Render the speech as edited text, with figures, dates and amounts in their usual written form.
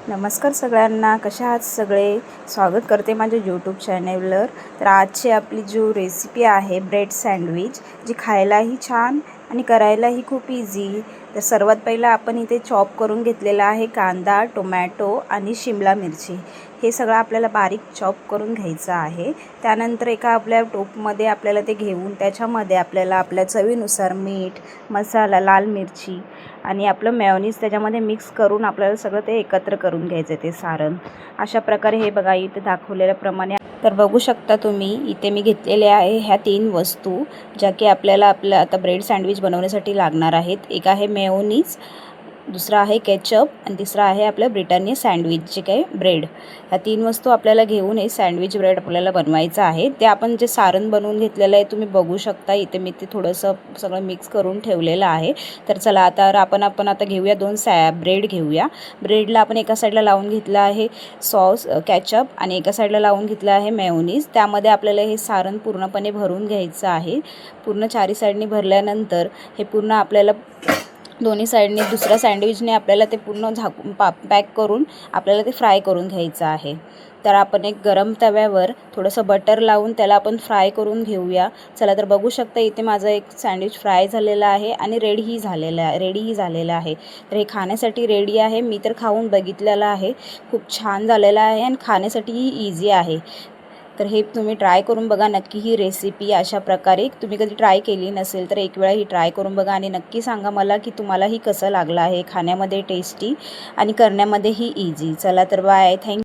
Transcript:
नमस्कार सगळ्यांना, कशा आहात सगळे. स्वागत करते माझ्या यूट्यूब चॅनलवर. तर आजची आपली जो रेसिपी आहे ब्रेड सँडविच, जी खायलाही छान आणि करायलाही खूप इझी. तर सर्वात पहिला आपण इथे चॉप करून घेतलेला आहे कांदा, टोमॅटो आणि शिमला मिरची. हे सगळं आपल्याला बारीक चॉप करून घ्यायचं आहे. त्यानंतर एका आपल्या टोपमध्ये आपल्याला ते घेऊन त्याच्यामध्ये आपल्याला आपल्या चवीनुसार मीठ, मसाला, लाल मिरची आणि आपलं मेयोनीज त्याच्यामध्ये मिक्स करून आपल्याला सगळं ते एकत्र करून घ्यायचं ते सारण. अशा प्रकारे हे बघा इथे दाखवलेल्याप्रमाणे. तर बघू शकता तुम्ही इथे मी घेतलेले आहे ह्या 3 वस्तू, ज्या की आपल्याला आता ब्रेड सँडविच बनवण्यासाठी लागणार आहेत. एक आहे मेयोनीज, दुसरा आहे केचप आणि तिसरा आहे आपलं ब्रिटानिया सँडविच जे काही ब्रेड. ह्या 3 वस्तू आपल्याला घेऊन हे सँडविच ब्रेड आपल्याला बनवायचं आहे. ते आपण जे सारण बनवून घेतलेलं आहे तुम्ही बघू शकता. इथे मी ते थोडंसं सगळं मिक्स करून ठेवलेलं आहे. तर चला आता आपण आता घेऊया 2 ब्रेड घेऊया. ब्रेडला आपण एका साईडला लावून घेतलं आहे सॉस केचप आणि एका साईडला लावून घेतलं आहे मेयोनीज. त्यामध्ये आपल्याला हे सारण पूर्णपणे भरून घ्यायचं आहे. पूर्ण चारी साईडनी भरल्यानंतर हे पूर्ण आपल्याला दोन्ही साईडने दुसऱ्या सँडविचने आपल्याला ते पूर्ण झाकून पॅक करून आपल्याला ते फ्राय करून घ्यायचं आहे. तर आपण एक गरम तव्यावर थोडंसं बटर लावून त्याला आपण फ्राय करून घेऊया. चला तर बघू शकता इथे माझं एक सँडविच फ्राय झालेलं आहे आणि रेडीही झालेलं आहे. तर हे खाण्यासाठी रेडी आहे. मी तर खाऊन बघितलेलं आहे, खूप छान झालेलं आहे आणि खाण्यासाठीही इझी आहे. तर हे तुम्ही ट्राय करून बघा नक्की. ही रेसिपी अशा प्रकारे तुम्ही कधी ट्राय केली नसेल तर एक वेळा ही ट्राय करून बघा आणि नक्की सांगा मला की तुम्हालाही कसं लागलं आहे. खाण्यामध्ये टेस्टी आणि करण्यामध्येही इझी. चला तर बाय, थँक्यू.